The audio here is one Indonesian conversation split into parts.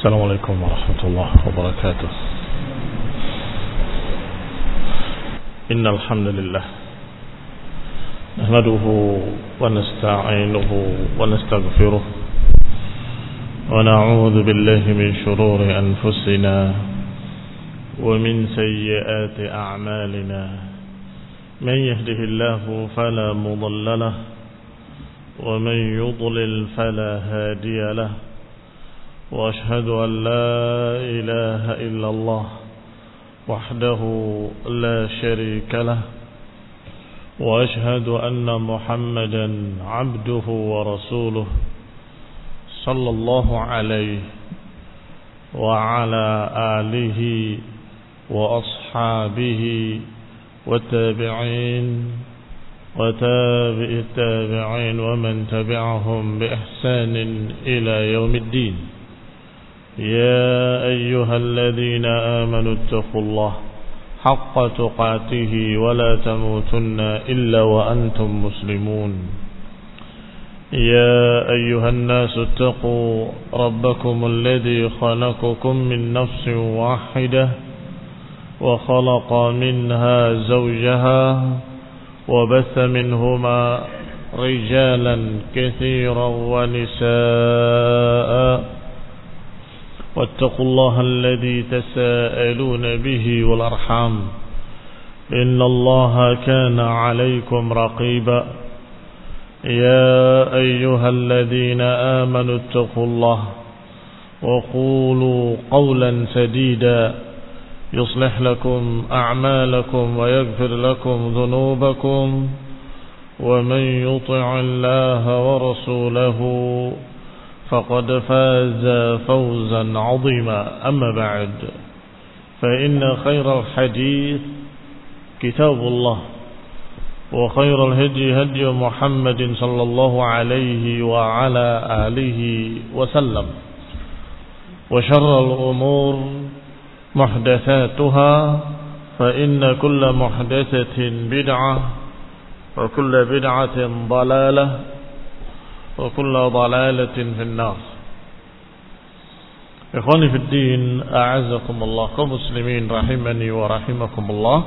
السلام عليكم ورحمة الله وبركاته. إن الحمد لله نحمده ونستعينه ونستغفره ونعوذ بالله من شرور أنفسنا ومن سيئات أعمالنا. من يهده الله فلا مضل له ومن يضلل فلا هادي له. وأشهد أن لا إله إلا الله وحده لا شريك له. وأشهد أن محمدا عبده ورسوله صلى الله عليه وعلى آله وأصحابه والتابعين وتابع التابعين ومن تبعهم بإحسان إلى يوم الدين. يا أيها الذين آمنوا اتقوا الله حق تقاته ولا تموتن إلا وأنتم مسلمون. يا أيها الناس اتقوا ربكم الذي خلقكم من نفس واحدة وخلق منها زوجها وبث منهما رجالا كثيرا ونساء. واتقوا الله الذي تساءلون به والأرحام إن الله كان عليكم رقيبا. يا أيها الذين آمنوا اتقوا الله وقولوا قولا سديدا يصلح لكم أعمالكم ويغفر لكم ذنوبكم ومن يطع الله ورسوله فقد فاز فوزا عظيما. أما بعد فإن خير الحديث كتاب الله وخير الهدي هدي محمد صلى الله عليه وعلى آله وسلم. وشر الأمور محدثاتها فإن كل محدثة بدعة وكل بدعة ضلالة وكل ضلالة في النار. Ikhwani fi din, a'azzakumullah, kaum muslimin rahimani wa rahimakumullah.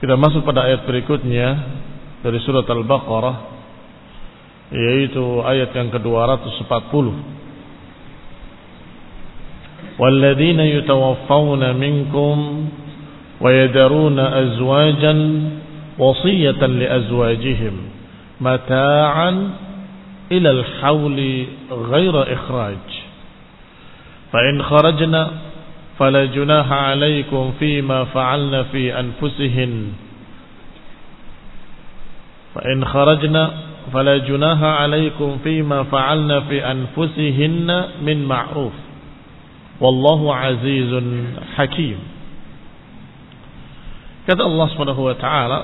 Kita masuk pada ayat berikutnya dari surat Al-Baqarah, yaitu ayat yang ke-240. Walladzina yutawaffawna minkum wa yadaruna azwajan wasiyatan li azwajihim mata'an ila al-hawli ghayra ikhraj fa in kharajna fala junaha 'alaykum fima fa'alna fi anfusihin fa in kharajna fala junaha 'alaykum fima fa'alna fi anfusihinna min ma'ruf wallahu 'azizun hakim. Kata Allah Subhanahu wa ta'ala,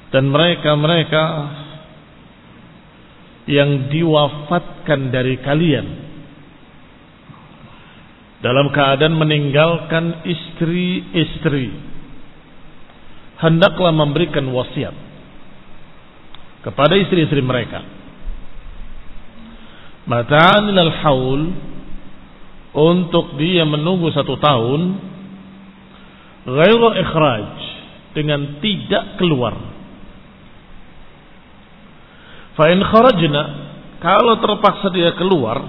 dan mereka-mereka yang diwafatkan dari kalian dalam keadaan meninggalkan istri-istri, hendaklah memberikan wasiat kepada istri-istri mereka mata'an ilal haul, untuk dia menunggu 1 tahun, ghairu ikhraj, dengan tidak keluar. Fa in kharajna, kalau terpaksa dia keluar,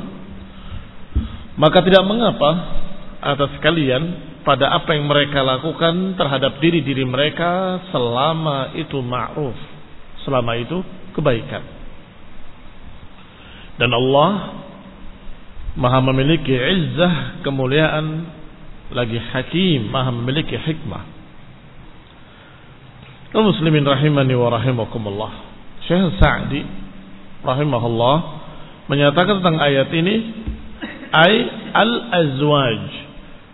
maka tidak mengapa atas kalian pada apa yang mereka lakukan terhadap diri-diri mereka, selama itu ma'ruf, selama itu kebaikan. Dan Allah Maha memiliki izzah, kemuliaan, lagi hakim, Maha memiliki hikmah. Kaum muslimin rahimani wa rahimakumullah, Syekh Sa'di rahimahullah menyatakan tentang ayat ini, ay al-azwaj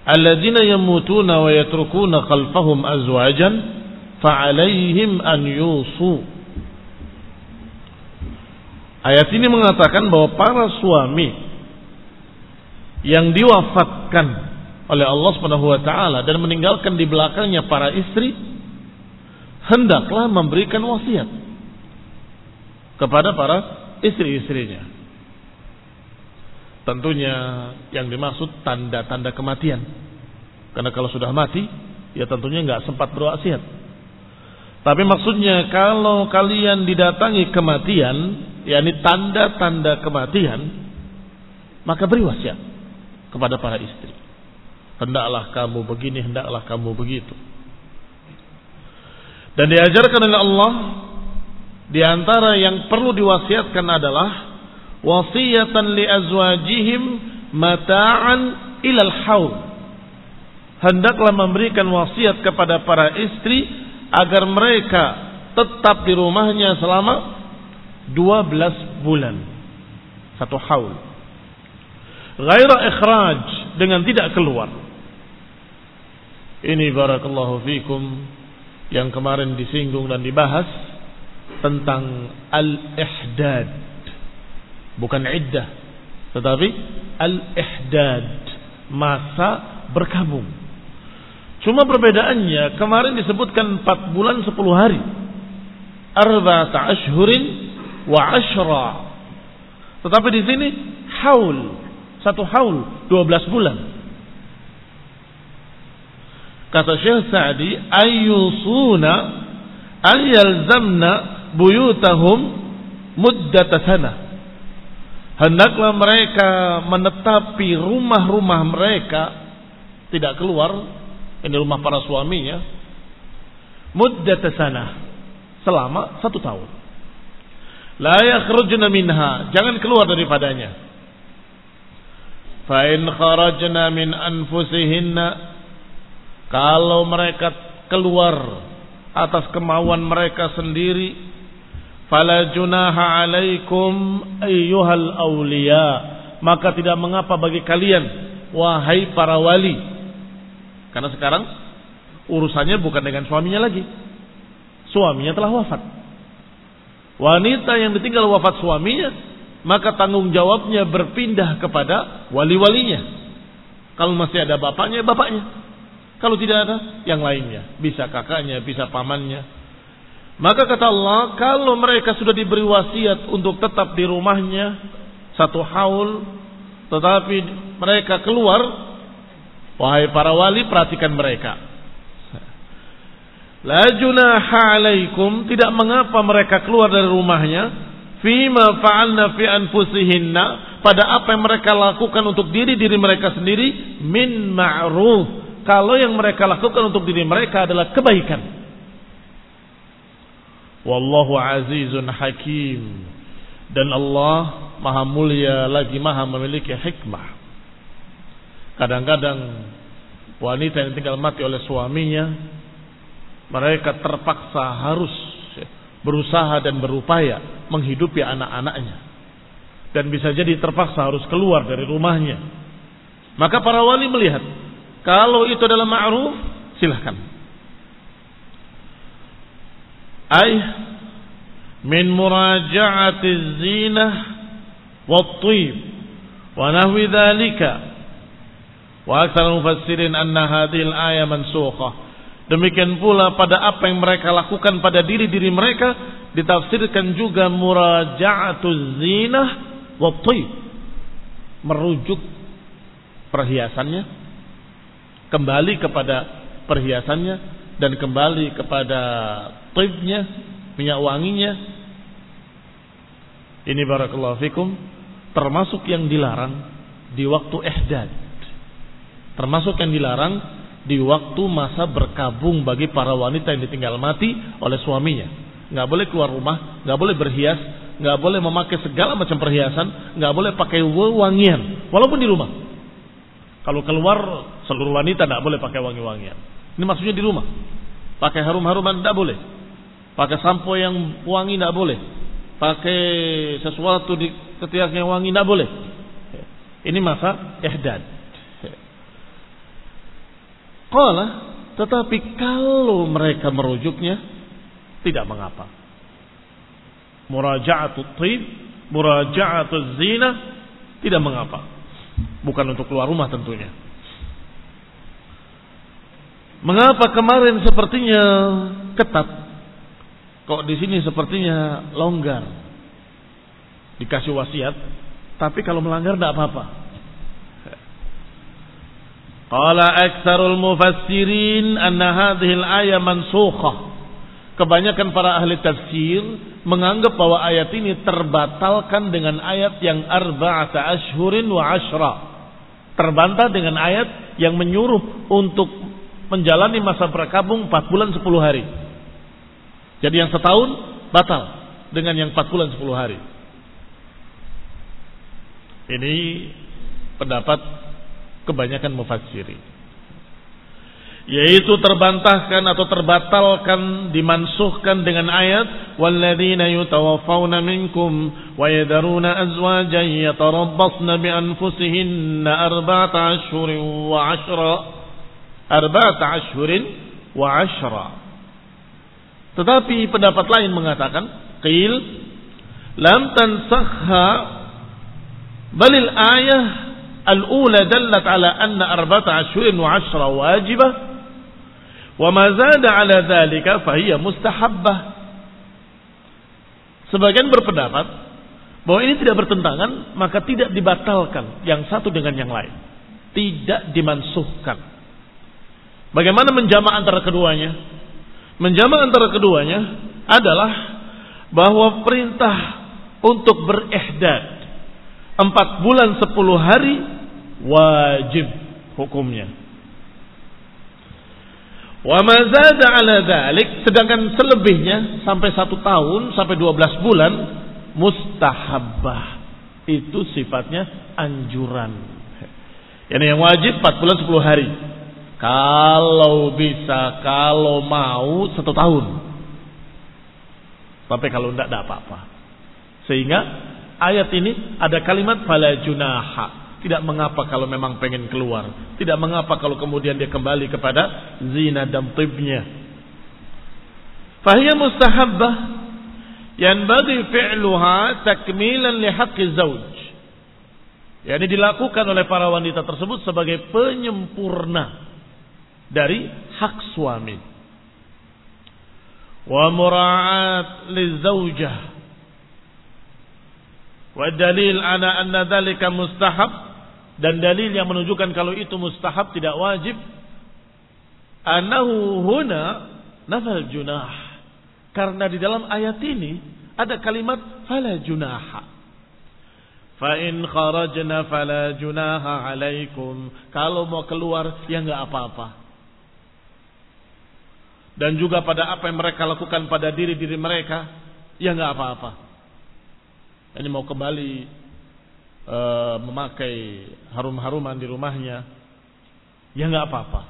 alladzina yamutuna wa yatrukuna khalfahum azwajan fa'alaihim an yusu. Ayat ini mengatakan bahwa para suami yang diwafatkan oleh Allah Subhanahu wa taala dan meninggalkan di belakangnya para istri, hendaklah memberikan wasiat kepada para istri-istrinya. Tentunya yang dimaksud tanda-tanda kematian. Karena kalau sudah mati, ya tentunya nggak sempat berwasiat. Tapi maksudnya kalau kalian didatangi kematian, yakni tanda-tanda kematian, maka beri wasiat kepada para istri. Hendaklah kamu begini, hendaklah kamu begitu. Dan diajarkan oleh Allah, di antara yang perlu diwasiatkan adalah wasiyatan li azwajihim mata'an ilal haul. Hendaklah memberikan wasiat kepada para istri agar mereka tetap di rumahnya selama 12 bulan. Satu haul. Ghaira ikhraj, dengan tidak keluar. Ini barakallahu fikum yang kemarin disinggung dan dibahas tentang al-ihdad. Bukan iddah, tetapi al-ihdad, masa berkabung. Cuma perbedaannya, kemarin disebutkan 4 bulan 10 hari. Arba'ata ashhurin wa ashra. Tetapi di sini haul, satu haul 12 bulan. Kata Syekh Sa'di, ayyusuna ayyalzamna buyutahum muddata sana. Hendaklah mereka menetapi rumah-rumah mereka, tidak keluar. Ini rumah para suaminya, muddata sana, selama 1 tahun. La yakhrujna minha, jangan keluar daripadanya. Fa in kharajna min anfusihinna, kalau mereka keluar atas kemauan mereka sendiri, fala junaha alaikum ayyuhal awliya, maka tidak mengapa bagi kalian wahai para wali. Karena sekarang urusannya bukan dengan suaminya lagi. Suaminya telah wafat. Wanita yang ditinggal wafat suaminya, maka tanggung jawabnya berpindah kepada wali-walinya. Kalau masih ada bapaknya, bapaknya. Kalau tidak ada, yang lainnya. Bisa kakaknya, bisa pamannya. Maka kata Allah, kalau mereka sudah diberi wasiat untuk tetap di rumahnya 1 haul, tetapi mereka keluar, wahai para wali, perhatikan mereka. La junaha alaikum, tidak mengapa mereka keluar dari rumahnya, fima fa'alna fi anfusihinna, pada apa yang mereka lakukan untuk diri-diri mereka sendiri, min ma'ruf, kalau yang mereka lakukan untuk diri mereka adalah kebaikan. Wallahu azizun hakim, dan Allah maha mulia lagi maha memiliki hikmah. Kadang-kadang wanita yang tinggal mati oleh suaminya, mereka terpaksa harus berusaha dan berupaya menghidupi anak-anaknya, dan bisa jadi terpaksa harus keluar dari rumahnya. Maka para wali melihat, kalau itu adalah ma'ruf, silahkan. Min muraja'ati zinah wat-thib wa nahwi dzalika. Wa aktsar mufassirin anna hadhil ayah mansukhah. Demikian pula pada apa yang mereka lakukan pada diri-diri mereka ditafsirkan juga muraja'atuz zinah wat-thib, merujuk perhiasannya, kembali kepada perhiasannya, dan kembali kepada thibnya, minyak wanginya. Ini barakallahu fikum termasuk yang dilarang di waktu ihdad, termasuk yang dilarang di waktu masa berkabung bagi para wanita yang ditinggal mati oleh suaminya. Nggak boleh keluar rumah, nggak boleh berhias, nggak boleh memakai segala macam perhiasan, nggak boleh pakai wangian walaupun di rumah. Kalau keluar, seluruh wanita tidak boleh pakai wangi-wangian. Ini maksudnya di rumah. Pakai harum-haruman tidak boleh. Pakai sampo yang wangi tidak boleh. Pakai sesuatu di ketiak yang wangi tidak boleh. Ini masa ihdad. Qala, tetapi kalau mereka merujuknya, tidak mengapa. Muraja'atut thib, muraja'atuz zina, tidak mengapa. Bukan untuk keluar rumah tentunya. Mengapa kemarin sepertinya ketat, kok di sini sepertinya longgar? Dikasih wasiat Tapi kalau melanggar tidak apa-apa. Qala aktsarul mufassirin anna hadhihi al-ayah mansukhah. Kebanyakan para ahli tafsir menganggap bahwa ayat ini terbatalkan dengan ayat yang arba'ata ashhurin wa ashra. Terbantah dengan ayat yang menyuruh untuk menjalani masa berkabung 4 bulan 10 hari. Jadi yang setahun batal dengan yang 4 bulan 10 hari. Ini pendapat kebanyakan mufassirin, yaitu terbantahkan atau terbatalkan, dimansuhkan dengan ayat walladzina yutawaffawna minkum wa yadharuna azwajan yatarabbasna bi anfusihinna arba'ata ashhurin wa 'ashra. Tetapi pendapat lain mengatakan qil lam tansakha balil ayah al-ula dallat ala anna arba'ata ashhurin wa 'ashra wajibah wa ma zada ala dhalika fa hiya mustahabbah. Sebagian berpendapat bahwa ini tidak bertentangan, maka tidak dibatalkan yang satu dengan yang lain, tidak dimansuhkan. Bagaimana menjamak antara keduanya? Menjamak antara keduanya adalah bahwa perintah untuk berihdad 4 bulan 10 hari wajib hukumnya. Wa ma zada ala dzalik, sedangkan selebihnya sampai 1 tahun sampai 12 bulan mustahabbah. Itu sifatnya anjuran. Yang wajib 4 bulan 10 hari. Kalau bisa, kalau mau 1 tahun. Tapi kalau tidak apa-apa. Sehingga ayat ini ada kalimat fala junaha. Tidak mengapa kalau memang pengen keluar. Tidak mengapa kalau kemudian dia kembali kepada zina dan tibnya. Fahiyya mustahabbah yanbaghi fi'luha takmilan li haqqi zawj. Yani dilakukan oleh para wanita tersebut sebagai penyempurna dari hak suami. Wa mura'at lizaujah. Wa dalil ala anna dzalika mustahab, dan dalil yang menunjukkan kalau itu mustahab tidak wajib, annahu huna nafal junah, karena di dalam ayat ini ada kalimat fala junaha. Fa in kharajna fala junaha alaikum, kalau mau keluar ya enggak apa-apa. Dan juga pada apa yang mereka lakukan pada diri-diri mereka, ya enggak apa-apa. Ini mau kembali memakai harum-haruman di rumahnya, ya enggak apa-apa.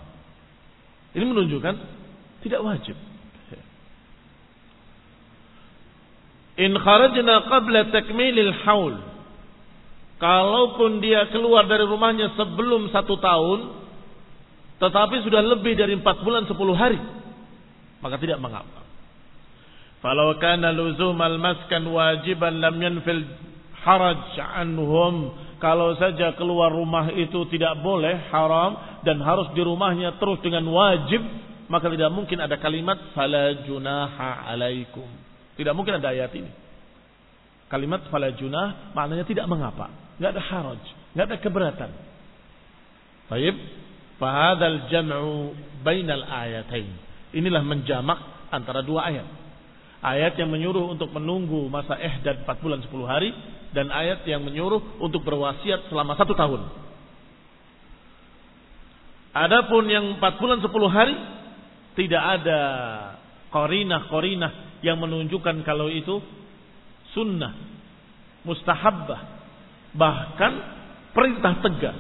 Ini menunjukkan tidak wajib. In kharajna qabla takmilil haul, kalaupun dia keluar dari rumahnya sebelum 1 tahun, tetapi sudah lebih dari 4 bulan 10 hari, maka tidak mengapa. Falau kana luzumal maskan wajiban lam yanfil haraj anhum, kalau saja keluar rumah itu tidak boleh, haram, dan harus di rumahnya terus dengan wajib, maka tidak mungkin ada kalimat fala junaha alaikum. Tidak mungkin ada ayat ini. Kalimat fala junah maknanya tidak mengapa, enggak ada haraj, enggak ada keberatan. Baik, fa hadzal jam'u bainal ayatain. Inilah menjamak antara 2 ayat. Ayat yang menyuruh untuk menunggu masa ihdad 4 bulan 10 hari, dan ayat yang menyuruh untuk berwasiat selama 1 tahun. Adapun yang 4 bulan 10 hari tidak ada qarinah yang menunjukkan kalau itu sunnah, mustahabbah, bahkan perintah tegas.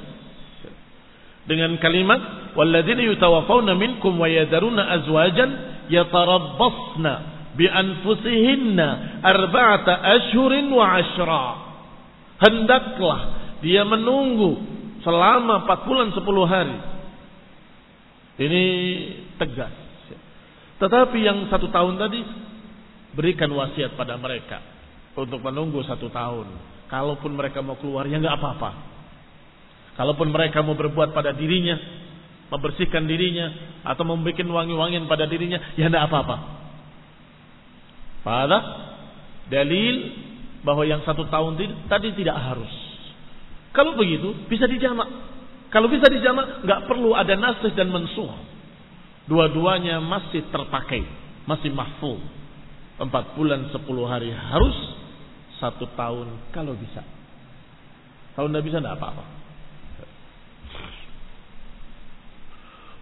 Dengan kalimat walladzina yutawaffawna minkum wa yadharuna azwajan yatarabbasna bi anfusihinna arba'ata ashhurin wa 'ashra. Hendaklah dia menunggu selama 4 bulan 10 hari. Ini tegas. Tetapi yang 1 tahun tadi, berikan wasiat pada mereka untuk menunggu 1 tahun. Kalaupun mereka mau keluar, ya enggak apa-apa. Kalaupun mereka mau berbuat pada dirinya, membersihkan dirinya, atau membuat wangi-wangian pada dirinya, ya enggak apa-apa. Pada dalil bahwa yang 1 tahun tadi tidak harus. Kalau begitu bisa dijamak. Kalau bisa dijamak, nggak perlu ada nasikh dan mansukh. Dua-duanya masih terpakai, masih mahfuz. 4 bulan 10 hari harus, 1 tahun kalau bisa. Kalau tidak bisa tidak apa-apa.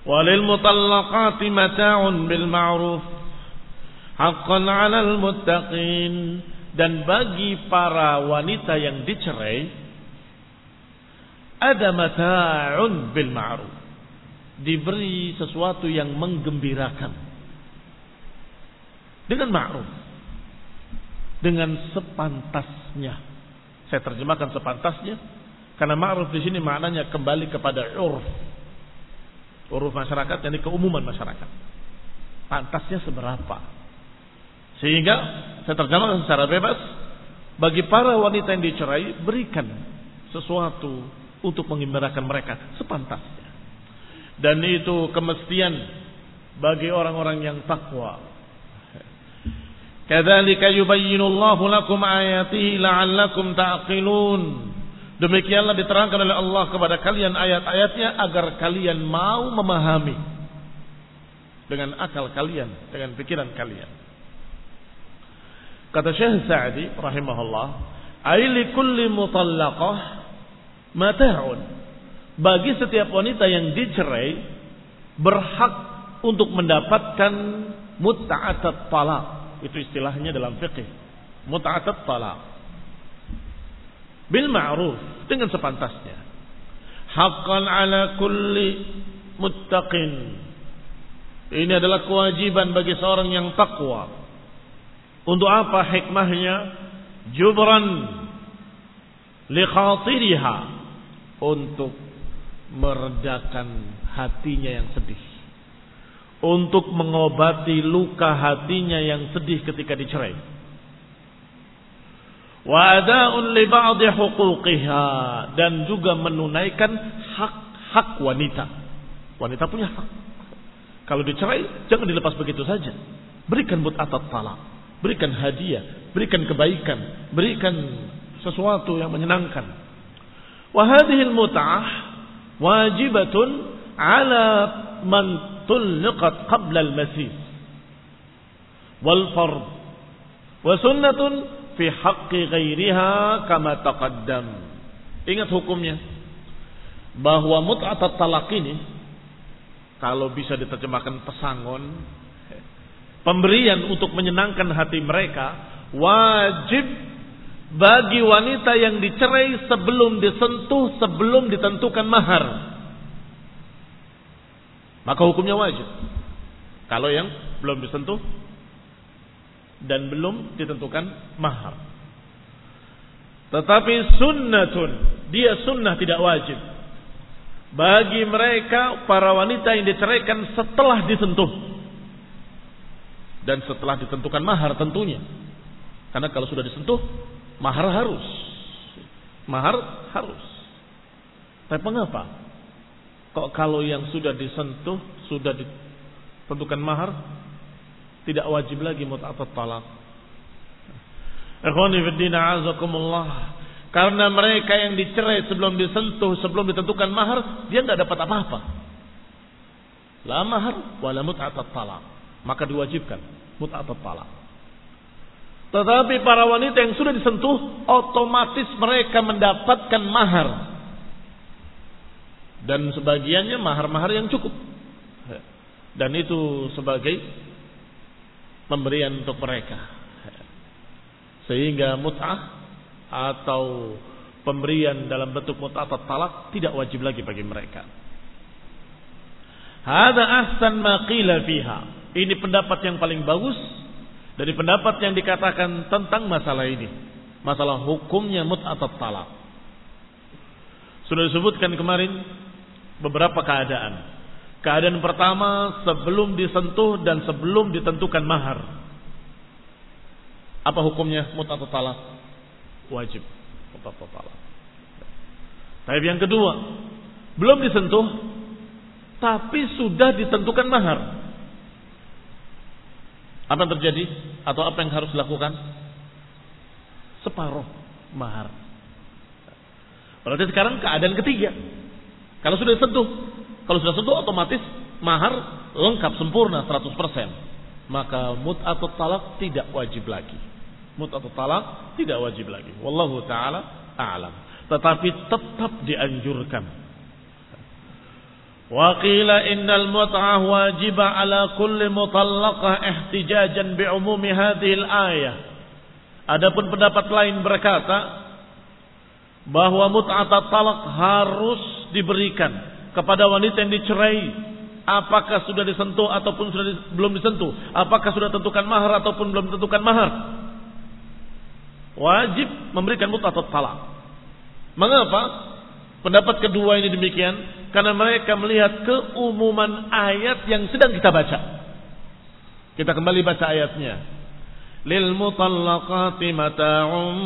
Walil mutallaqati mata'un bil ma'ruf haqqan 'alal muttaqin. Dan bagi para wanita yang dicerai ada mata'un bil ma'ruf, diberi sesuatu yang menggembirakan dengan ma'ruf, dengan sepantasnya. Saya terjemahkan sepantasnya karena ma'ruf di sini maknanya kembali kepada uruf masyarakat, yakni keumuman masyarakat. Pantasnya seberapa? Sehingga saya terjemahkan secara bebas, bagi para wanita yang dicerai berikan sesuatu untuk menggembirakan mereka sepantasnya. Dan itu kemestian bagi orang-orang yang takwa. Kadzalika yubayyinullahu lakum ayatihi la'allakum ta'qilun. Demikianlah diterangkan oleh Allah kepada kalian ayat-ayatnya agar kalian mau memahami dengan akal kalian, dengan pikiran kalian. Kata Syekh Sa'di rahimahullah, "Ai likulli mutallaqah mata'un." Bagi setiap wanita yang dicerai berhak untuk mendapatkan mut'atat talaq. Itu istilahnya dalam fikih. Mut'atat talaq. Bil ma'ruf, dengan sepantasnya. Haqqan 'ala kulli muttaqin. Ini adalah kewajiban bagi seorang yang takwa. Untuk apa hikmahnya? Jubran li khatiriha, untuk meredakan hatinya yang sedih, untuk mengobati luka hatinya yang sedih ketika dicerai. Wa ada'un li ba'dhi huquqiha, dan juga menunaikan hak-hak wanita. Wanita punya hak. Kalau dicerai jangan dilepas begitu saja. Berikan mut'atat talaq, berikan hadiah, berikan kebaikan, berikan sesuatu yang menyenangkan. Wa hadhil mut'ah wajibatun 'ala man tulqat qabla al-masis wal fard wa sunnatun fi haqqi ghairiha kama taqaddam. Ingat hukumnya bahwa mut'atat talaq ini kalau bisa diterjemahkan pesangon, pemberian untuk menyenangkan hati mereka, wajib bagi wanita yang dicerai sebelum disentuh, sebelum ditentukan mahar. Maka hukumnya wajib. Kalau yang belum disentuh dan belum ditentukan mahar. Tetapi sunnatun, dia sunnah, tidak wajib. Bagi mereka para wanita yang diceraikan setelah disentuh dan setelah ditentukan mahar tentunya. Karena kalau sudah disentuh, mahar harus. Mahar harus. Tapi mengapa? Kok kalau yang sudah disentuh, sudah ditentukan mahar, tidak wajib lagi mut'atat talaq? Ikhwani fi din, a'azakumullah. Karena mereka yang dicerai sebelum disentuh, sebelum ditentukan mahar, dia tidak dapat apa-apa. La mahar wala mut'atat talaq. Maka diwajibkan mut'atat talaq. Tetapi para wanita yang sudah disentuh, otomatis mereka mendapatkan mahar. Dan sebagiannya mahar-mahar yang cukup. Dan itu sebagai pemberian untuk mereka. Sehingga mut'ah atau pemberian dalam bentuk mut'atat talaq tidak wajib lagi bagi mereka. Hada ahsan ma qila fiha. Ini pendapat yang paling bagus dari pendapat yang dikatakan tentang masalah ini. Masalah hukumnya mut'atat talaq. Sudah disebutkan kemarin beberapa keadaan. Keadaan pertama sebelum disentuh dan sebelum ditentukan mahar. Apa hukumnya mut'atat talaq? Wajib mut'atat talaq. Tapi yang kedua, belum disentuh tapi sudah ditentukan mahar. Apa yang terjadi atau apa yang harus dilakukan? Separuh mahar. Berarti sekarang keadaan ketiga. Kalau sudah sentuh, otomatis mahar lengkap sempurna 100%. Maka mut'atut talaq tidak wajib lagi. Wallahu taala a'lam. Tetapi tetap dianjurkan. Wa qila innal mut'ah wajibah ala kulli mutallaqah ihtijajan bi umumi hadhihi al-ayah. Adapun pendapat lain berkata bahwa mut'atut talaq harus diberikan kepada wanita yang dicerai, apakah sudah disentuh ataupun belum disentuh, apakah sudah tentukan mahar ataupun belum tentukan mahar. Wajib memberikan mut'atut talaq. Mengapa pendapat kedua ini demikian? Karena mereka melihat keumuman ayat yang sedang kita baca. Kita kembali baca ayatnya. Lil mutallaqati mata'un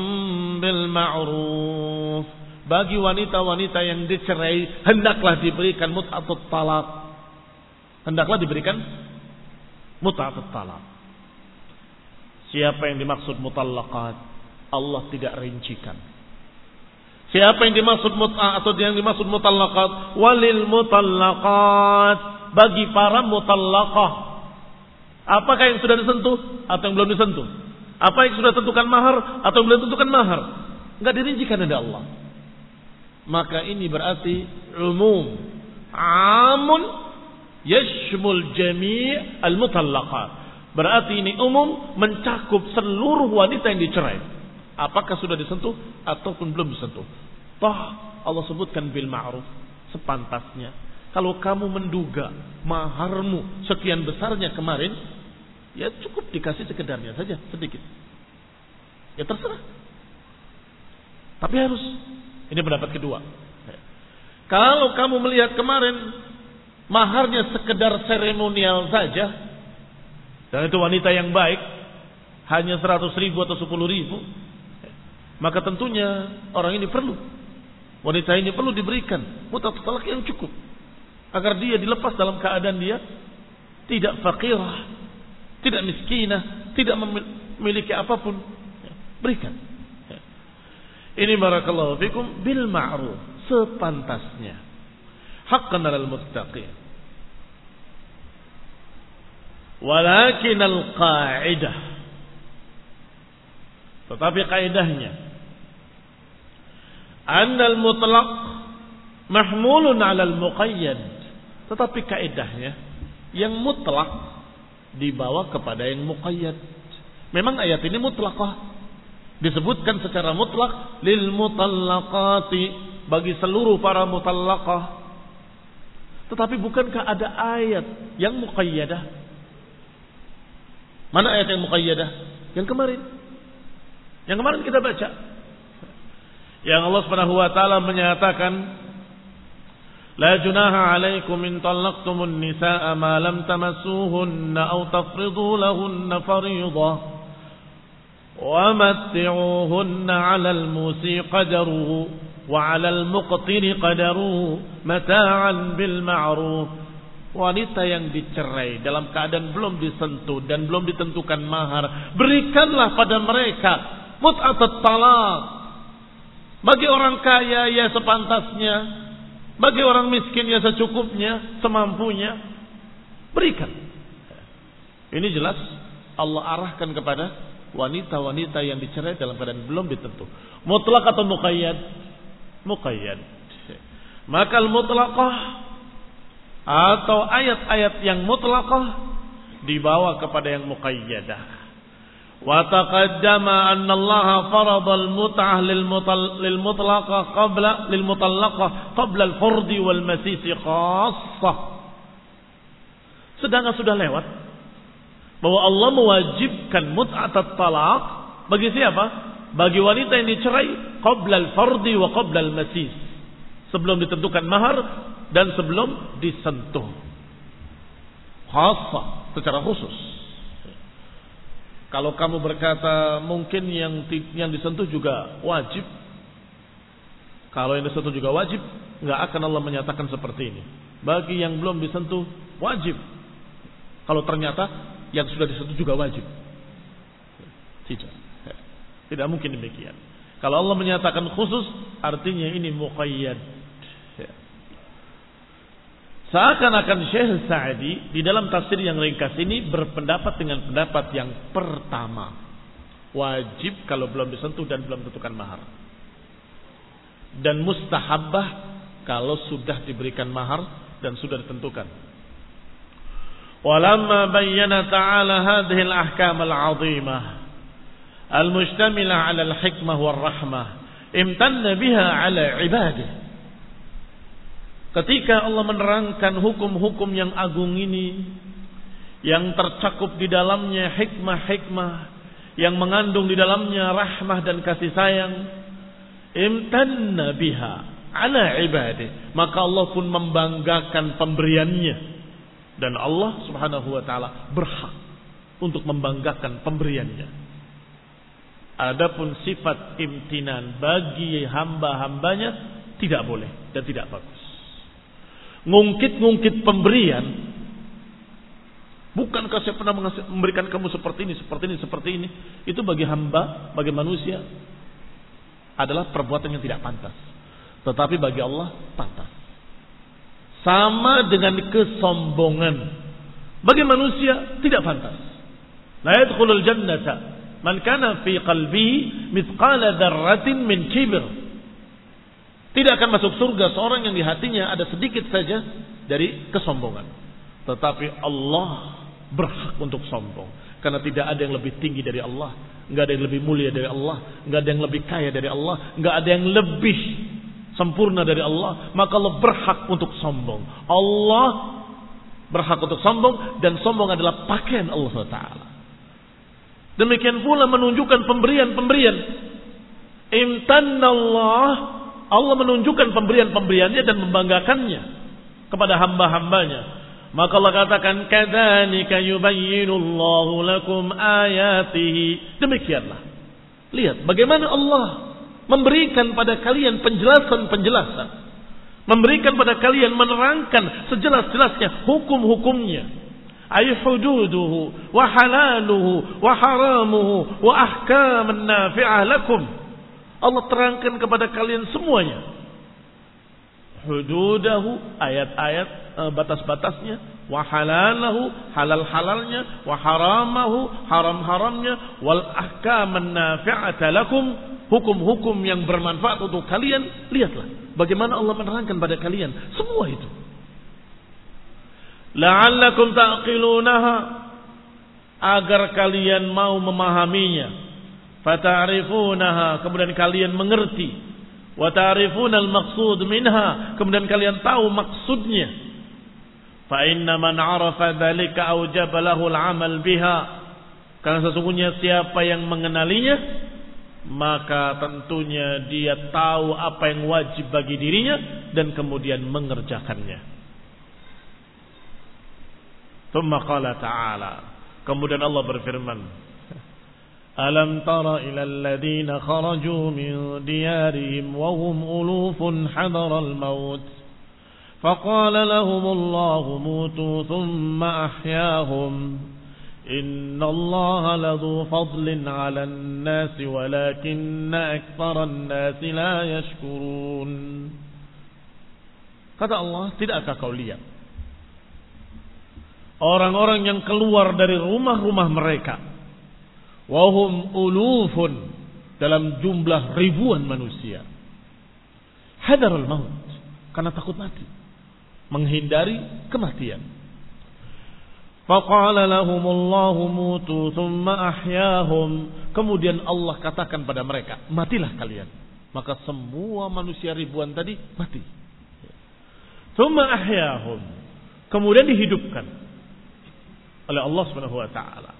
bil ma'ruf. Bagi wanita-wanita yang dicerai hendaklah diberikan mut'atut talaq. Siapa yang dimaksud mutallaqat? Allah tidak rincikan. Siapa yang dimaksud mut'ah atau yang dimaksud mutallaqat? Walil mutallaqat, bagi para mutallaqah. Apakah yang sudah disentuh atau yang belum disentuh? Apa yang sudah tentukan mahar atau yang belum tentukan mahar? Enggak dirincikan oleh Allah. Maka ini berarti umum, amun yashmul jami' al-mutallaqat. Berarti ini umum, mencakup seluruh wanita yang dicerai. Apakah sudah disentuh ataupun belum disentuh. Toh Allah sebutkan bil ma'ruf, sepantasnya. Kalau kamu menduga maharmu sekian besarnya kemarin, ya cukup dikasih sekedarnya saja, sedikit. Ya terserah. Tapi harus. Ini pendapat kedua. Kalau kamu melihat kemarin maharnya sekedar seremonial saja, dan itu wanita yang baik, hanya 100.000 atau 10.000, maka tentunya orang ini perlu, wanita ini perlu diberikan mut'atut talaq yang cukup, agar dia dilepas dalam keadaan dia tidak fakirah, tidak miskinah, tidak memiliki apapun. Berikan. Ini barakallahu fikum bil ma'ruf, sepantasnya. Haqqan 'alal muttaqin. Walakin al-qa'idah, tetapi kaidahnya, annal mutlaq mahmulun 'alal muqayyad. Tetapi kaidahnya, yang mutlak dibawa kepada yang muqayyad. Memang ayat ini mutlaqah, disebutkan secara mutlak lil mutallaqati, bagi seluruh para mutallaqah. Tetapi bukankah ada ayat yang muqayyadah? Mana ayat yang muqayyadah? Yang kemarin kita baca. Yang Allah Subhanahu wa taala menyatakan, la junaha 'alaikum in talaqtumun nisaa ma lam tamassuhunna aw tafridu lahunna fariidah wa matti'uhunna 'alal musi qadaruhu wa 'alal muqtiri qadaruhu mata'an bil ma'ruf. Wanita yang dicerai dalam keadaan belum disentuh dan belum ditentukan mahar, berikanlah pada mereka mut'atut talaq. Bagi orang kaya ya sepantasnya, bagi orang miskin ya secukupnya, semampunya, berikan. Ini jelas Allah arahkan kepada wanita-wanita yang dicerai dalam keadaan belum ditentu. Mutlak atau muqayyad? Muqayyad. Maka al-mutlaqah atau ayat-ayat yang mutlaqah dibawa kepada yang muqayyadah. Wa taqaddama anna Allah farada al-mut'ah lil mutlaqah qabla al-furdi wal masisi khassah. Sedangkan sudah lewat bahwa Allah mewajibkan mut'atut talaq bagi siapa? Bagi wanita yang dicerai qabla al-fardi wa qabla al-masis, sebelum ditentukan mahar dan sebelum disentuh. Khassah, secara khusus. Kalau kamu berkata mungkin yang disentuh juga wajib, kalau yang disentuh juga wajib, enggak akan Allah menyatakan seperti ini. Bagi yang belum disentuh wajib. Kalau ternyata yang sudah disentuh juga wajib. Tidak mungkin demikian. Kalau Allah menyatakan khusus, artinya ini muqayyad. Seakan-akan Syekh Sa'di di dalam tafsir yang ringkas ini berpendapat dengan pendapat yang pertama. Wajib kalau belum disentuh dan belum tentukan mahar. Dan mustahabbah kalau sudah diberikan mahar dan sudah ditentukan. Walamma bayyana ta'ala hadhihi al-ahkam al-'azimah al-mushtamilah 'ala al-hikmah war-rahmah imtanna biha 'ala 'ibadihi. Ketika Allah menerangkan hukum-hukum yang agung ini, yang tercakup di dalamnya hikmah-hikmah, yang mengandung di dalamnya rahmah dan kasih sayang, imtanna biha ala ibadih, maka Allah pun membanggakan pemberiannya, dan Allah subhanahu wa ta'ala berhak untuk membanggakan pemberiannya. Adapun sifat imtinan bagi hamba-hambanya tidak boleh dan tidak bagus. Ngungkit-ngungkit pemberian, bukankah saya pernah memberikan kamu seperti ini, seperti ini, seperti ini, itu bagi hamba, bagi manusia adalah perbuatan yang tidak pantas. Tetapi bagi Allah pantas. Sama dengan kesombongan, bagi manusia tidak pantas. La yadkhulul jannata man kana fi qalbihi mithqala dzarratin min kibr. Tidak akan masuk surga seorang yang di hatinya ada sedikit saja dari kesombongan. Tetapi Allah berhak untuk sombong. Karena tidak ada yang lebih tinggi dari Allah. Enggak ada yang lebih mulia dari Allah. Enggak ada yang lebih kaya dari Allah. Enggak ada yang lebih sempurna dari Allah. Maka Allah berhak untuk sombong. Allah berhak untuk sombong. Dan sombong adalah pakaian Allah SWT. Demikian pula menunjukkan pemberian-pemberian. Imtanallah, Allah menunjukkan pemberian-pemberiannya dan membanggakannya kepada hamba-hambanya. Maka Allah katakan, kadzalika yubayyinullahu lakum ayatihi. Demikianlah. Lihat bagaimana Allah memberikan pada kalian penjelasan-penjelasan. Memberikan pada kalian, menerangkan sejelas-jelasnya hukum-hukumnya. Ay hududuhu wa halaluhu wa haramuhu wa ahkaman nafi'ah lakum. Allah terangkan kepada kalian semuanya. Hududahu, ayat-ayat, batas-batasnya. Wa halalahu, halal-halalnya. Wa haramahu, haram-haramnya. Wal ahkaman nafi'ata lakum, hukum-hukum yang bermanfaat untuk kalian. Lihatlah bagaimana Allah menerangkan pada kalian semua itu. La'allakum ta'qilunaha, agar kalian mau memahaminya. Fata'rifunaha, kemudian kalian mengerti. Wa ta'rifunal maqsud minha, kemudian kalian tahu maksudnya. Fa inna man 'arafa dzalika aujaba lahu al-'amal biha, karena sesungguhnya siapa yang mengenalinya, maka tentunya dia tahu apa yang wajib bagi dirinya dan kemudian mengerjakannya. Tsumma qala ta'ala, kemudian Allah berfirman, Alam tara ilal ladhina kharaju min diyarihim wa hum ulufun hadaral maut faqala lahumullahu mutu thumma ahyahum innallaha ladhu fadlin 'alan nasi walakinna aktsaran nasi la yashkurun. Kata Allah, tidakkah kau lihat orang-orang yang keluar dari rumah-rumah mereka, wahum ulufun, dalam jumlah ribuan manusia, hadarul maut, karena takut mati, menghindari kematian. Faqala lahumullahu mutu thumma ahyahum, kemudian Allah katakan pada mereka, matilah kalian. Maka semua manusia ribuan tadi mati. Thumma ahyahum, kemudian dihidupkan oleh Allah Subhanahu wa taala.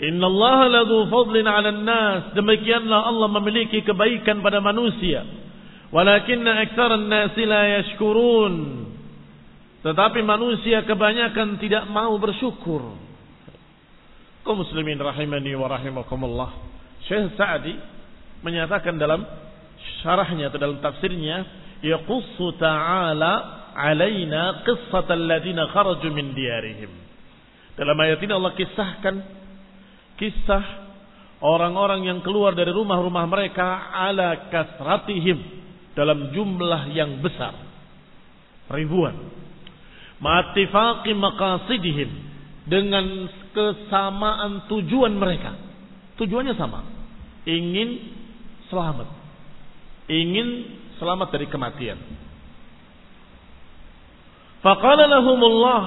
Innallaha ladzu fadlin 'alan nas, demikianlah Allah memiliki kebaikan pada manusia. Walakinna aktsaran nasi la yashkurun, tetapi manusia kebanyakan tidak mau bersyukur. Kaum muslimin rahimani wa rahimakumullah, Syekh Sa'di menyatakan dalam syarahnya atau dalam tafsirnya, yaqussu ta'ala 'alaina qissatal ladzina kharaju min diyarihim. Dalam ayat ini Allah kisahkan kisah orang-orang yang keluar dari rumah-rumah mereka ala kasratihim, dalam jumlah yang besar, ribuan, ma'attifaqi maqasidihim, dengan kesamaan tujuan mereka. Tujuannya sama, ingin selamat dari kematian. Faqala lahumullah,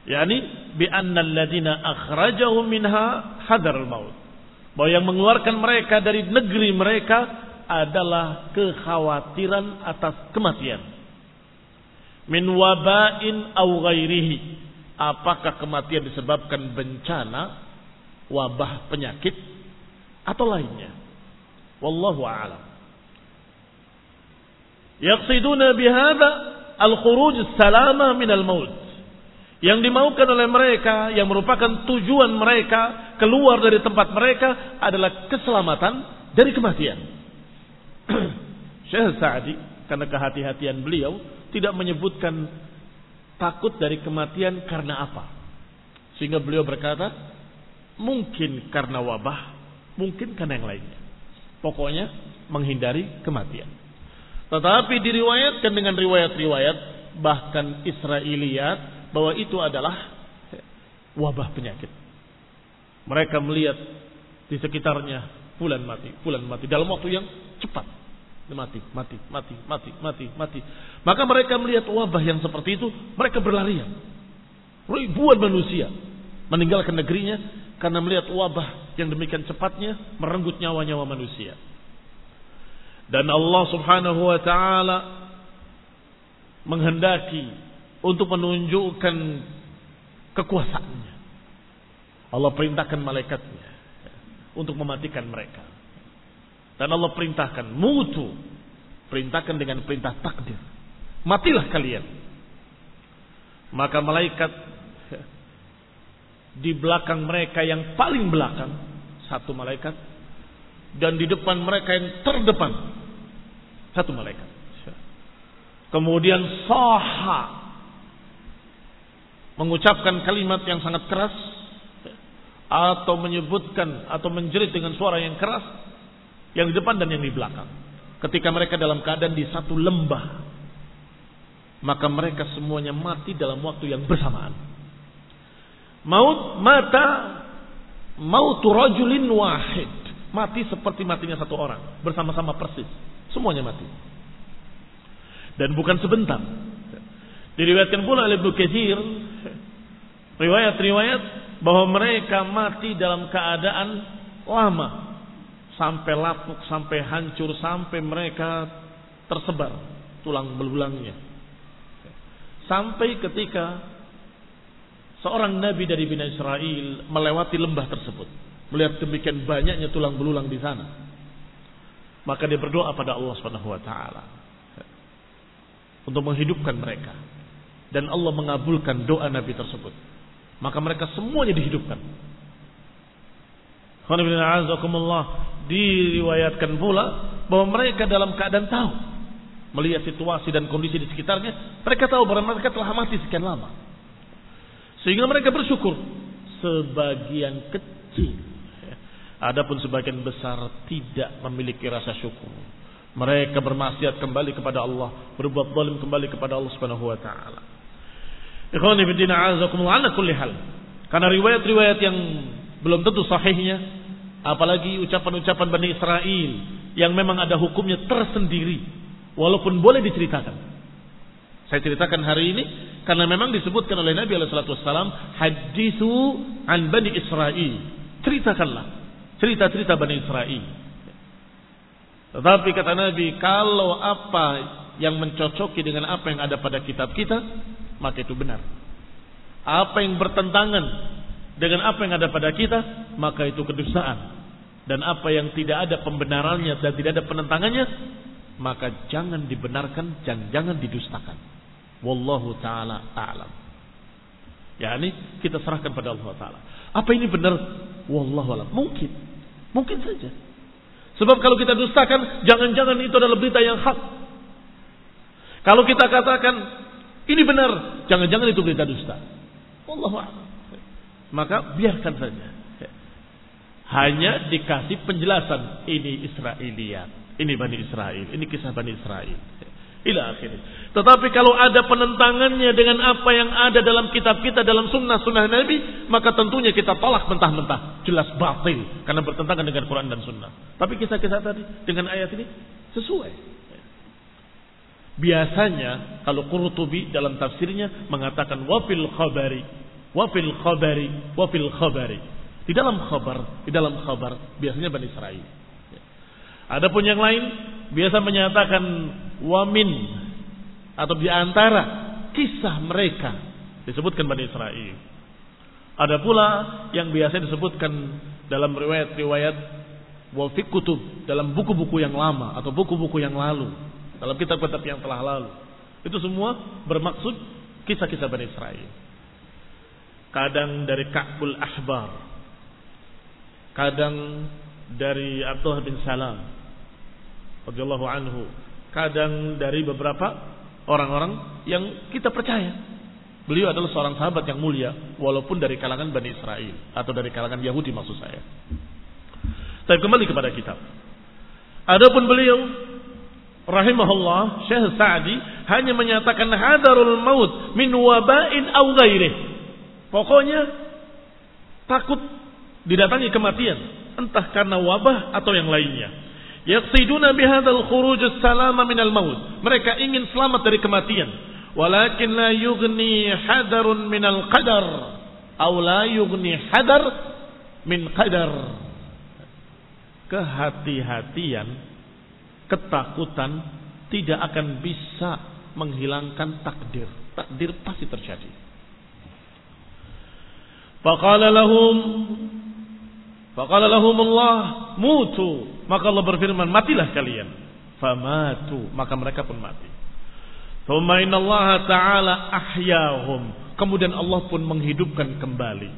yakni bi anna alladziina akhrajahum minha hadarul maut, bahwa yang mengeluarkan mereka dari negeri mereka adalah kekhawatiran atas kematian. Min waba'in aw ghairihi, apakah kematian disebabkan bencana, wabah, penyakit, atau lainnya. Wallahu a'lam. Yaqsiduna bihadza al-khuruj as-salama min al-maut. Yang dimaukan oleh mereka, yang merupakan tujuan mereka keluar dari tempat mereka adalah keselamatan dari kematian. Syekh Sa'di, karena kehati-hatian beliau, tidak menyebutkan takut dari kematian karena apa. Sehingga beliau berkata, mungkin karena wabah, mungkin karena yang lainnya. Pokoknya menghindari kematian. Tetapi diriwayatkan dengan riwayat-riwayat, bahkan Israiliyat, bahwa itu adalah wabah penyakit. Mereka melihat di sekitarnya fulan mati dalam waktu yang cepat. Mati. Maka mereka melihat wabah yang seperti itu, mereka berlarian. Ribuan manusia meninggalkan negerinya karena melihat wabah yang demikian cepatnya merenggut nyawa-nyawa manusia. Dan Allah Subhanahu wa taala menghendaki untuk menunjukkan kekuasaannya. Allah perintahkan malaikatnya untuk mematikan mereka. Dan Allah perintahkan mutu, perintahkan dengan perintah takdir, matilah kalian. Maka malaikat di belakang mereka yang paling belakang, satu malaikat, dan di depan mereka yang terdepan, satu malaikat. Kemudian saha, mengucapkan kalimat yang sangat keras, atau menyebutkan atau menjerit dengan suara yang keras, yang di depan dan yang di belakang. Ketika mereka dalam keadaan di satu lembah, maka mereka semuanya mati dalam waktu yang bersamaan. Mautu rajulin wahid, mati seperti matinya satu orang, bersama-sama persis, semuanya mati. Dan bukan sebentar. Diriwayatkan pula oleh Ibnu Katsir, riwayat-riwayat bahwa mereka mati dalam keadaan lama, sampai lapuk, sampai hancur, sampai mereka tersebar tulang belulangnya. Sampai ketika seorang nabi dari Bani Israel melewati lembah tersebut, melihat demikian banyaknya tulang belulang di sana, maka dia berdoa pada Allah Subhanahu wa taala untuk menghidupkan mereka, dan Allah mengabulkan doa nabi tersebut. Maka mereka semuanya dihidupkan. Diriwayatkan pula bahwa mereka dalam keadaan tahu, melihat situasi dan kondisi di sekitarnya, mereka tahu bahwa mereka telah mati sekian lama. Sehingga mereka bersyukur sebagian kecil. Adapun sebagian besar tidak memiliki rasa syukur. Mereka bermaksiat kembali kepada Allah, berbuat zalim kembali kepada Allah Subhanahu wa taala. Ikhwani fi din a'azakumullah, ala kulli hal. Karena riwayat-riwayat yang belum tentu sahihnya, apalagi ucapan-ucapan Bani Israel yang memang ada hukumnya tersendiri, walaupun boleh diceritakan. Saya ceritakan hari ini karena memang disebutkan oleh Nabi sallallahu alaihi wasallam, haditsu an Bani Israel. Ceritakanlah cerita-cerita Bani Israel. Tetapi kata Nabi, kalau apa yang mencocoki dengan apa yang ada pada kitab kita, maka itu benar. Apa yang bertentangan dengan apa yang ada pada kita, maka itu kedustaan. Dan apa yang tidak ada pembenarannya dan tidak ada penentangannya, maka jangan dibenarkan dan jangan didustakan. Wallahu ta'ala a'lam. Yani kita serahkan pada Allah Ta'ala. Apa ini benar? Wallahu a'lam. Mungkin saja. Sebab kalau kita dustakan, jangan-jangan itu adalah berita yang hak. Kalau kita katakan ini benar, jangan-jangan itu berita dusta. Wallahu a'lam. Maka biarkan saja. Hanya dikasih penjelasan, ini Israiliyat, ini Bani Israel, ini kisah Bani Israel, ila akhirnya. Tetapi kalau ada penentangannya dengan apa yang ada dalam kitab kita, dalam sunnah Nabi, maka tentunya kita tolak mentah-mentah, jelas batil karena bertentangan dengan Quran dan Sunnah. Tapi kisah-kisah tadi dengan ayat ini sesuai. Biasanya kalau Qurtubi dalam tafsirnya mengatakan wafil khabari. Di dalam khabar biasanya Bani Israil. Adapun yang lain biasa menyatakan wamin atau di antara kisah mereka disebutkan Bani Israil. Ada pula yang biasa disebutkan dalam riwayat-riwayat wa fi kutub, dalam buku-buku yang lama atau buku-buku yang lalu, dalam kitab-kitab yang telah lalu. Itu semua bermaksud kisah-kisah Bani Israil. Kadang dari Ka'bul Ahbar, kadang dari Abdullah bin Salam radhiyallahu anhu, kadang dari beberapa orang-orang yang kita percaya beliau adalah seorang sahabat yang mulia walaupun dari kalangan Bani Israel atau dari kalangan Yahudi maksud saya. Tapi kembali kepada kitab. Adapun beliau rahimahullah Syekh Sa'di hanya menyatakan hadarul maut min waba'in aw ghairih. Pokoknya takut didatangi kematian, entah karena wabah atau yang lainnya. Yaqsiduna bihadzal khuruj as-salama minal maut. Mereka ingin selamat dari kematian. Walakin la yughni hadarun minal qadar aw la yughni hadar min qadar. Kehati-hatian, ketakutan tidak akan bisa menghilangkan takdir. Takdir pasti terjadi. Faqala lahum Allah mutu, maka Allah berfirman matilah kalian. Famatu, maka mereka pun mati. Thumma inna Allah ta'ala ahyahum, kemudian Allah pun menghidupkan kembali.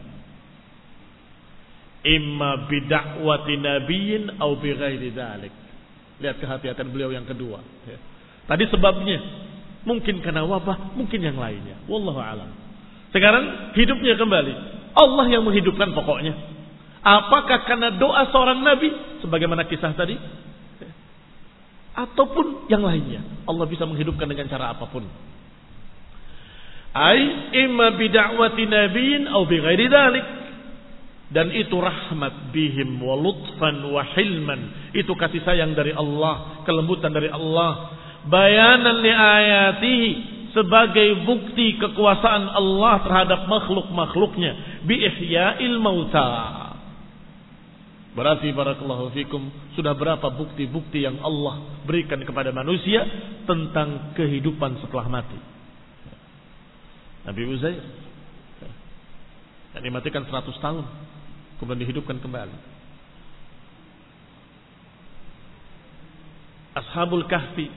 Imma bida'wati nabiyyin aw bighairi dzalik. Lihat kehati-hatian beliau yang kedua. Tadi sebabnya mungkin karena wabah, mungkin yang lainnya. Wallahu a'lam. Sekarang hidupnya kembali. Allah yang menghidupkan pokoknya. Apakah karena doa seorang nabi sebagaimana kisah tadi, ataupun yang lainnya? Allah bisa menghidupkan dengan cara apapun. Ai imma bida'wati nabiyyin aw bighairi dzalik. Dan itu rahmat bihim wa lutfan wa hilman. Itu kasih sayang dari Allah, kelembutan dari Allah. Bayanan li ayatihi, sebagai bukti kekuasaan Allah terhadap makhluk-makhluknya. Bi ihya'il mauta. Berarti barakallahu fikum, sudah berapa bukti-bukti yang Allah berikan kepada manusia tentang kehidupan setelah mati. Nabi Uzair yang dimatikan 100 tahun kemudian dihidupkan kembali. Ashabul Kahfi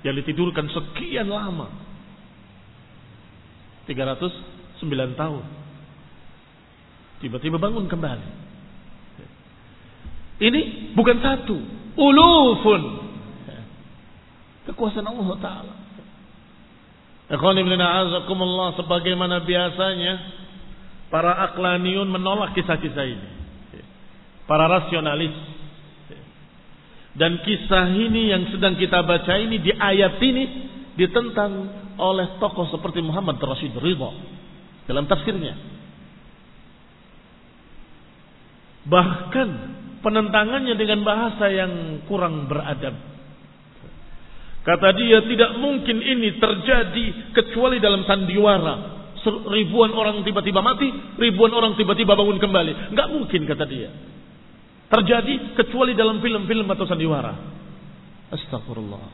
yang ditidurkan sekian lama, 309 tahun, tiba-tiba bangun kembali. Ini bukan satu, ulufun. Kekuasaan Allah Ta'ala. Ikhwan ibn a'azakumullah, sebagaimana biasanya para aqlaniun menolak kisah-kisah ini, para rasionalis. Dan kisah ini yang sedang kita baca ini, di ayat ini ditentang oleh tokoh seperti Muhammad Rashid Ridha dalam tafsirnya. Bahkan penentangannya dengan bahasa yang kurang beradab. Kata dia, tidak mungkin ini terjadi kecuali dalam sandiwara. Ribuan orang tiba-tiba mati, ribuan orang tiba-tiba bangun kembali. Enggak mungkin, kata dia, terjadi kecuali dalam film-film atau sandiwara. Astagfirullah.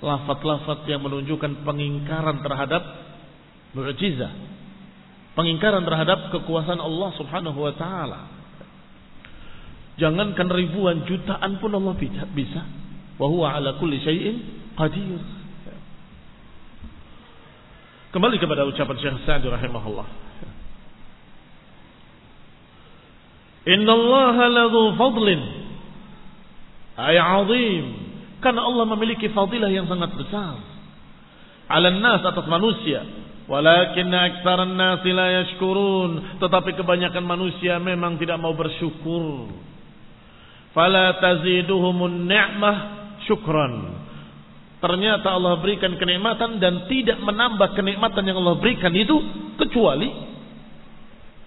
Lafaz-lafaz yang menunjukkan pengingkaran terhadap mukjizat, pengingkaran terhadap kekuasaan Allah Subhanahu wa taala. Jangankan ribuan, jutaan pun Allah bisa. Wa huwa ala kulli syai'in qadir. Kembali kepada ucapan Syekh Sa'di rahimahullah. Innallaha ladzu fadlin ay 'azim. Karena Allah memiliki fadilah yang sangat besar. 'Alan nas, atas manusia. Walakin aktsaran nasi la yashkurun, tetapi kebanyakan manusia memang tidak mau bersyukur. Fala taziduhumun ni'mah syukran. Ternyata Allah berikan kenikmatan dan tidak menambah kenikmatan yang Allah berikan itu kecuali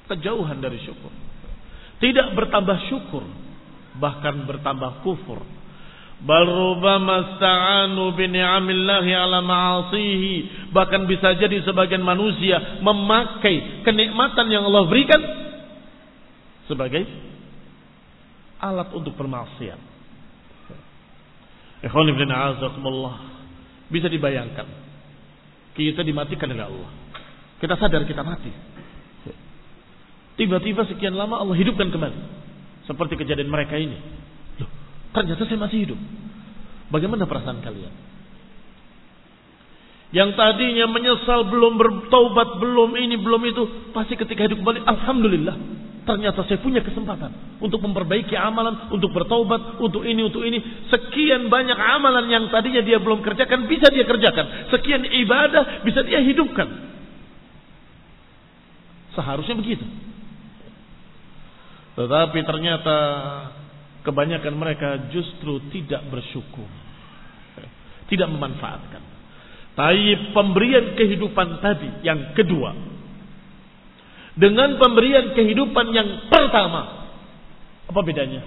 kejauhan dari syukur. Tidak bertambah syukur, bahkan bertambah kufur. Bal rubbama sta'anu bi ni'amillahi ala ma'asihi. Bahkan bisa jadi sebagian manusia memakai kenikmatan yang Allah berikan sebagai alat untuk bermaksiat. Ikhwan ibn a'azakumullah, bisa dibayangkan kita dimatikan oleh Allah. Kita sadar kita mati. Tiba-tiba sekian lama Allah hidupkan kembali. Seperti kejadian mereka ini. Loh, ternyata saya masih hidup. Bagaimana perasaan kalian? Yang tadinya menyesal, belum bertaubat, belum ini, belum itu, pasti ketika hidup kembali, alhamdulillah, ternyata saya punya kesempatan untuk memperbaiki amalan, untuk bertaubat, untuk ini, untuk ini. Sekian banyak amalan yang tadinya dia belum kerjakan, bisa dia kerjakan. Sekian ibadah bisa dia hidupkan. Seharusnya begitu. Tetapi ternyata kebanyakan mereka justru tidak bersyukur, tidak memanfaatkan. Tapi pemberian kehidupan tadi yang kedua dengan pemberian kehidupan yang pertama, apa bedanya?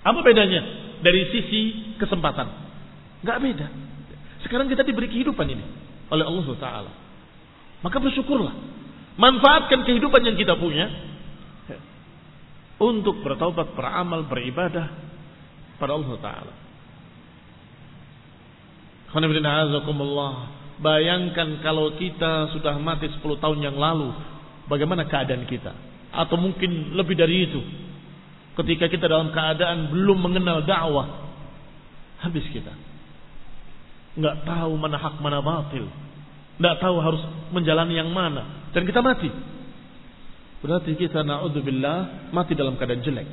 Apa bedanya dari sisi kesempatan? Gak beda. Sekarang kita diberi kehidupan ini oleh Allah Taala. Maka bersyukurlah. Manfaatkan kehidupan yang kita punya untuk bertaubat, beramal, beribadah pada Allah Ta'ala. Bayangkan kalau kita sudah mati 10 tahun yang lalu, bagaimana keadaan kita? Atau mungkin lebih dari itu, ketika kita dalam keadaan belum mengenal dakwah, habis kita. Nggak tahu mana hak mana batil, nggak tahu harus menjalani yang mana, dan kita mati. Berarti kita na'udzubillah mati dalam keadaan jelek.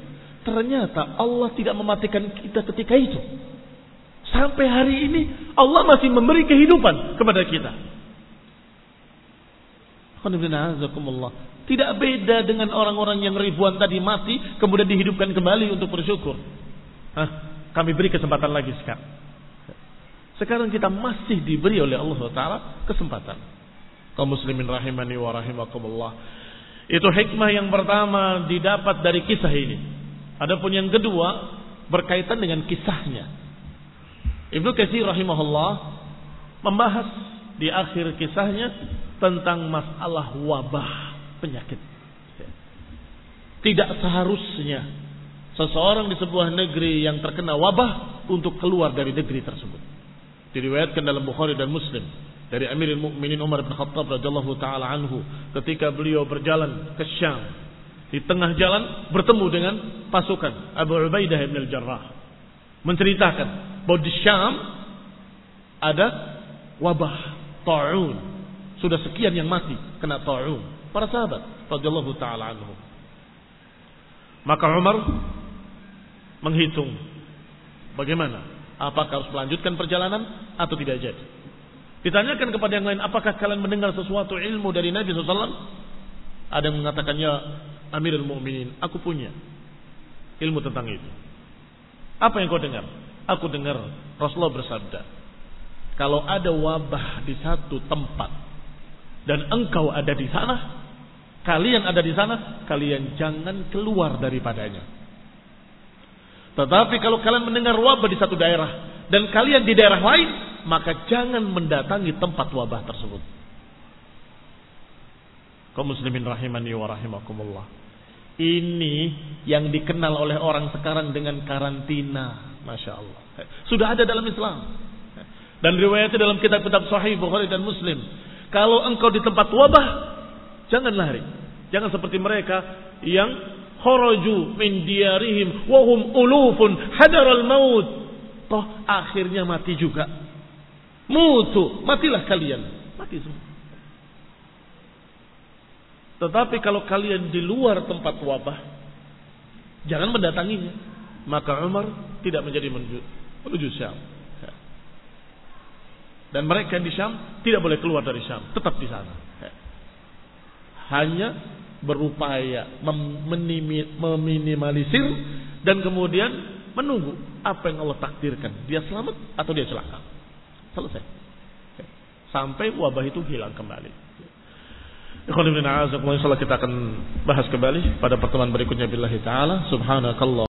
Ternyata Allah tidak mematikan kita ketika itu. Sampai hari ini Allah masih memberi kehidupan kepada kita. Tidak beda dengan orang-orang yang ribuan tadi mati kemudian dihidupkan kembali untuk bersyukur. Kami beri kesempatan lagi sekarang. Sekarang kita masih diberi oleh Allah Ta'ala kesempatan. Kaum muslimin rahimani wa rahimakumullah. Itu hikmah yang pertama didapat dari kisah ini. Adapun yang kedua berkaitan dengan kisahnya. Ibnu Katsir rahimahullah membahas di akhir kisahnya tentang masalah wabah penyakit. Tidak seharusnya seseorang di sebuah negeri yang terkena wabah untuk keluar dari negeri tersebut. Diriwayatkan dalam Bukhari dan Muslim dari Amirul Mukminin Umar bin Khattab radhiyallahu taala anhu ketika beliau berjalan ke Syam, di tengah jalan bertemu dengan pasukan Abu Ubaidah bin Al-Jarrah, menceritakan bahwa di Syam ada wabah ta'un, sudah sekian yang mati kena ta'un, para sahabat radhiyallahu taala anhu. Maka Umar menghitung bagaimana, apakah harus melanjutkan perjalanan atau tidak jadi. Ditanyakan kepada yang lain, apakah kalian mendengar sesuatu ilmu dari Nabi SAW? Ada yang mengatakan, ya Amirul Mukminin, aku punya ilmu tentang itu. Apa yang kau dengar? Aku dengar Rasulullah bersabda, kalau ada wabah di satu tempat dan engkau ada di sana, kalian ada di sana, kalian jangan keluar daripadanya. Tetapi kalau kalian mendengar wabah di satu daerah dan kalian di daerah lain, maka jangan mendatangi tempat wabah tersebut. Kaum muslimin rahimani wa rahimakumullah. Ini yang dikenal oleh orang sekarang dengan karantina. Masya Allah. Sudah ada dalam Islam. Dan riwayatnya dalam kitab-kitab Sahih Bukhari dan Muslim. Kalau engkau di tempat wabah, jangan lari. Jangan seperti mereka yang kharaju min diyarihim wa hum ulufun hadaral maut. Toh akhirnya mati juga. Mutu, matilah kalian. Mati semua. Tetapi kalau kalian di luar tempat wabah, jangan mendatanginya. Maka Umar tidak menjadi menuju Syam. Dan mereka di Syam tidak boleh keluar dari Syam, tetap di sana. Hanya berupaya meminimalisir dan kemudian menunggu apa yang Allah takdirkan. Dia selamat atau dia celaka. Selesai. Sampai wabah itu hilang kembali. Insyaallah kita akan bahas kembali pada pertemuan berikutnya billahi taala. Subhanakallah.